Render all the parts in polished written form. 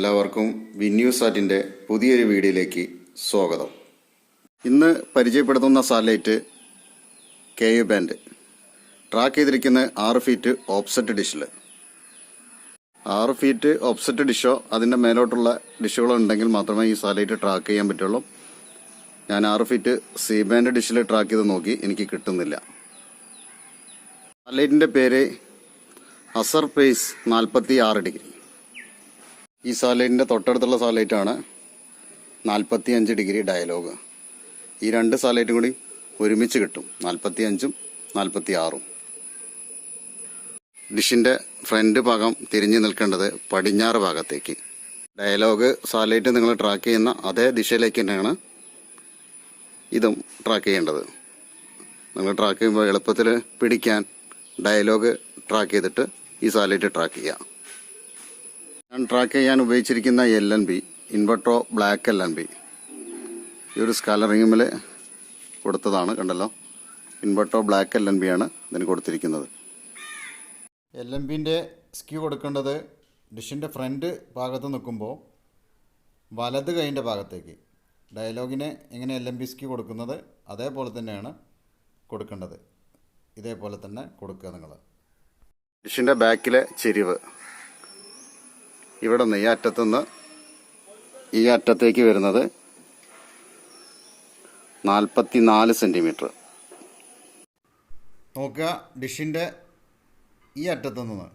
എല്ലാവർക്കും വിന്യൂസാറ്റിൻ്റെ പുതിയൊരു വീഡിയോയിലേക്ക് സ്വാഗതം. ഇന്ന് പരിചയപ്പെടുത്തുന്ന സാറ്റലൈറ്റ് KU ബാൻഡ് ട്രാക്ക് ചെയ്തിരിക്കുന്ന 6 ഫീറ്റ് ഓഫ്സെറ്റ് ഡിഷിൽ. 6 ഫീറ്റ് ഓഫ്സെറ്റ് ഡിഷോ അതിൻ്റെ മേലോട്ടുള്ള ഡിഷുകളോ ഉണ്ടെങ്കിൽ മാത്രമേ ഈ സാറ്റലൈറ്റ് ട്രാക്ക് ചെയ്യാൻ പറ്റുള്ളൂ. ഞാൻ 6 ഫീറ്റ് സി ബാൻഡ് ഡിഷിൽ ട്രാക്ക് ചെയ്ത് നോക്കി, എനിക്ക് കിട്ടുന്നില്ല. സാറ്റലൈറ്റിൻ്റെ പേര് അസർ പേസ് 46 ഡിഗ്രി. ഈ സാറ്റലൈറ്റിൻ്റെ തൊട്ടടുത്തുള്ള സാറ്റലൈറ്റാണ് 45 ഡിഗ്രി ഡയലോഗ്. ഈ രണ്ട് സാറ്റലൈറ്റും കൂടി ഒരുമിച്ച് കിട്ടും, 45ഉം 46ഉം. ഡിഷിൻ്റെ ഫ്രണ്ട് ഭാഗം തിരിഞ്ഞു നിൽക്കേണ്ടത് പടിഞ്ഞാറ് ഭാഗത്തേക്ക്. ഡയലോഗ് സാറ്റലൈറ്റ് നിങ്ങൾ ട്രാക്ക് ചെയ്യുന്ന അതേ ദിശയിലേക്ക് തന്നെയാണ് ഇതും ട്രാക്ക് ചെയ്യേണ്ടത്. നിങ്ങൾ ട്രാക്ക് ചെയ്യുമ്പോൾ എളുപ്പത്തിൽ പിടിക്കാൻ ഡയലോഗ് ട്രാക്ക് ചെയ്തിട്ട് ഈ സാറ്റലൈറ്റ് ട്രാക്ക് ചെയ്യാം. ഞാൻ ട്രാക്ക് ചെയ്യാൻ ഉപയോഗിച്ചിരിക്കുന്ന LNB ഇൻവെർട്ടോ ബ്ലാക്ക് LNB. ഈ ഒരു സ്കാലറിങ്ങിൽ കൊടുത്തതാണ്, കണ്ടല്ലോ. ഇൻവെർട്ടോ ബ്ലാക്ക് LNB ആണ് ഇതിന് കൊടുത്തിരിക്കുന്നത്. LNBൻ്റെ സ്ക്യൂ കൊടുക്കേണ്ടത് ഡിഷിൻ്റെ ഫ്രണ്ട് ഭാഗത്ത് നിൽക്കുമ്പോൾ വലത് കൈൻ്റെ ഭാഗത്തേക്ക്. ഡയലോഗിന് എങ്ങനെ LNB സ്ക്യൂ കൊടുക്കുന്നത് അതേപോലെ തന്നെയാണ് കൊടുക്കേണ്ടത്. ഇതേപോലെ തന്നെ കൊടുക്കുക നിങ്ങൾ. ഡിഷിൻ്റെ ബാക്കിലെ ചെരിവ് ഇവിടെ നിന്ന് ഈ അറ്റത്തുനിന്ന് ഈ അറ്റത്തേക്ക് വരുന്നത് 44 സെൻറ്റിമീറ്റർ. നോക്കുക, ഡിഷിൻ്റെ ഈ അറ്റത്തു നിന്ന്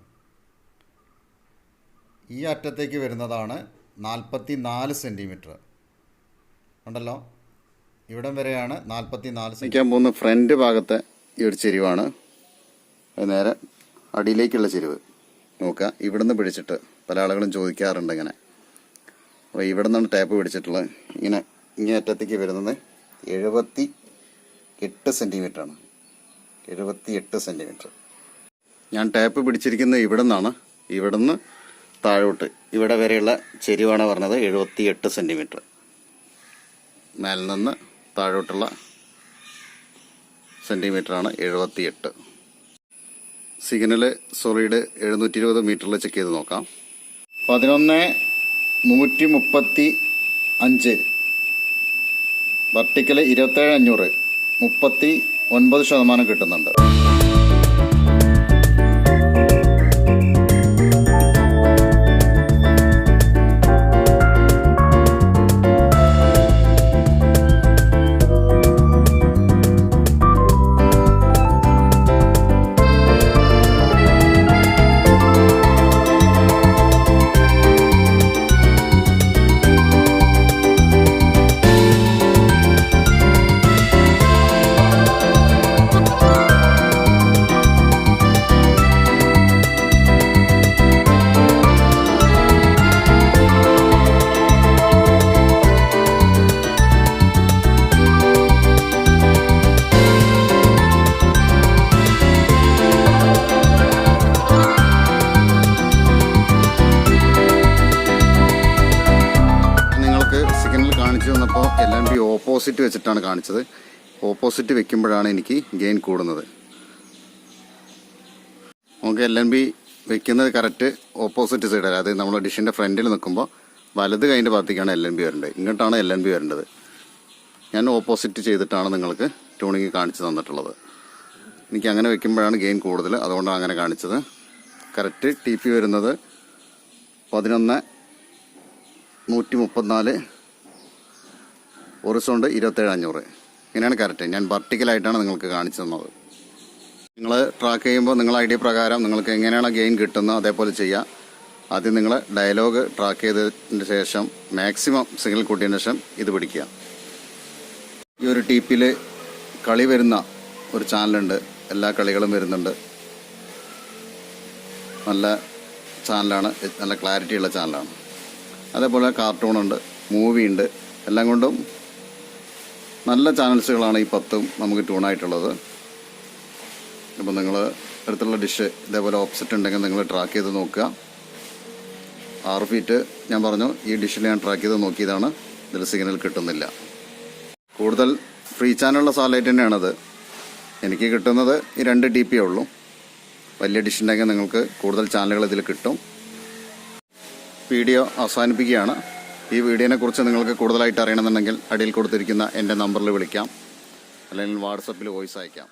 ഈ അറ്റത്തേക്ക് വരുന്നതാണ് 44 സെൻറ്റിമീറ്റർ. ഉണ്ടല്ലോ, ഇവിടം വരെയാണ് 44 സെൻറ്റിമീറ്റർ. ഫ്രണ്ട് ഭാഗത്തെ ഈ ഒരു ചെരിവാണ്. നേരെ അടിയിലേക്കുള്ള ചെരിവ് നോക്കുക. ഇവിടുന്ന് പിടിച്ചിട്ട് പല ആളുകളും ചോദിക്കാറുണ്ട് ഇങ്ങനെ. അപ്പോൾ ഇവിടെ നിന്നാണ് ടാപ്പ് പിടിച്ചിട്ടുള്ളത്. ഇങ്ങനെ അറ്റത്തേക്ക് വരുന്നത് 78 സെൻറ്റിമീറ്ററാണ്. 78 സെൻറ്റിമീറ്റർ. ഞാൻ ടാപ്പ് പിടിച്ചിരിക്കുന്നത് ഇവിടെ നിന്നാണ്. ഇവിടെ നിന്ന് താഴോട്ട് ഇവിടെ വരെയുള്ള ചെരിവാണ് പറഞ്ഞത് 78 സെൻറ്റിമീറ്റർ. മേലിൽ നിന്ന് താഴോട്ടുള്ള സെൻറ്റിമീറ്ററാണ് 78. സിഗ്നൽ സോളിഡ് 720 മീറ്ററിൽ ചെക്ക് ചെയ്ത് നോക്കാം. 11,135 വെർട്ടിക്കൽ 27,500 39% കിട്ടുന്നുണ്ട്. വന്നപ്പോൾ LNB ഓപ്പോസിറ്റ് വെച്ചിട്ടാണ് കാണിച്ചത്. ഓപ്പോസിറ്റ് വെക്കുമ്പോഴാണ് എനിക്ക് ഗെയിൻ കൂടുന്നത്. നമുക്ക് LNB വെക്കുന്നത് കറക്റ്റ് ഓപ്പോസിറ്റ് സൈഡ്, അതായത് നമ്മൾ ഡിഷിൻ്റെ ഫ്രണ്ടിൽ നിൽക്കുമ്പോൾ വലത് കൈൻ്റെ ഭാഗത്തേക്കാണ് LNB വരേണ്ടത്. ഇങ്ങോട്ടാണ് LNB വരേണ്ടത്. ഞാൻ ഓപ്പോസിറ്റ് ചെയ്തിട്ടാണ് നിങ്ങൾക്ക് ട്യൂണിങ് കാണിച്ചു തന്നിട്ടുള്ളത്. എനിക്ക് അങ്ങനെ വെക്കുമ്പോഴാണ് ഗെയിൻ കൂടുതൽ, അതുകൊണ്ടാണ് അങ്ങനെ കാണിച്ചത്. കറക്റ്റ് TP വരുന്നത് 11,134, ഹൊറിസോണ്ട് 27,500. ഇങ്ങനെയാണ് കറക്റ്റ്. ഞാൻ വെർട്ടിക്കലായിട്ടാണ് നിങ്ങൾക്ക് കാണിച്ചു തന്നത്. നിങ്ങൾ ട്രാക്ക് ചെയ്യുമ്പോൾ നിങ്ങൾ ഐഡിയ പ്രകാരം നിങ്ങൾക്ക് എങ്ങനെയാണ് ഗെയിൻ കിട്ടുന്നത് അതേപോലെ ചെയ്യുക. ആദ്യം നിങ്ങൾ ഡയലോഗ് ട്രാക്ക് ചെയ്തതിന് ശേഷം മാക്സിമം സിഗ്നൽ കൂട്ടിയതിന് ശേഷം ഇത് പിടിക്കുക. ഈ ഒരു TPയിൽ കളി വരുന്ന ഒരു ചാനലുണ്ട്, എല്ലാ കളികളും വരുന്നുണ്ട്. നല്ല ചാനലാണ്, നല്ല ക്ലാരിറ്റിയുള്ള ചാനലാണ്. അതേപോലെ കാർട്ടൂണുണ്ട്, മൂവി ഉണ്ട്. എല്ലാം കൊണ്ടും നല്ല ചാനൽസുകളാണ് ഈ 10 നമുക്ക് ട്യൂണായിട്ടുള്ളത്. അപ്പോൾ നിങ്ങൾ അടുത്തുള്ള ഡിഷ് ഇതേപോലെ ഓപ്സെറ്റ് ഉണ്ടെങ്കിൽ നിങ്ങൾ ട്രാക്ക് ചെയ്ത് നോക്കുക. 6 ഫീറ്റ് ഞാൻ പറഞ്ഞു, ഈ ഡിഷിൽ ഞാൻ ട്രാക്ക് ചെയ്ത് നോക്കിയതാണ്. ഇതിൽ സിഗ്നൽ കിട്ടുന്നില്ല. കൂടുതൽ ഫ്രീ ചാനലുള്ള സാറ്റലൈറ്റ് തന്നെയാണത്. എനിക്ക് കിട്ടുന്നത് ഈ 2 DP ഉള്ളൂ. വലിയ ഡിഷ് ഉണ്ടെങ്കിൽ നിങ്ങൾക്ക് കൂടുതൽ ചാനലുകൾ ഇതിൽ കിട്ടും. വീഡിയോ അവസാനിപ്പിക്കുകയാണ്. ഈ വീഡിയോനെക്കുറിച്ച് നിങ്ങൾക്ക് കൂടുതലായിട്ട് അറിയണമെന്നുണ്ടെങ്കിൽ അടിയിൽ കൊടുത്തിരിക്കുന്ന എൻ്റെ നമ്പറിൽ വിളിക്കാം, അല്ലെങ്കിൽ വാട്സപ്പിൽ വോയിസ് അയക്കാം.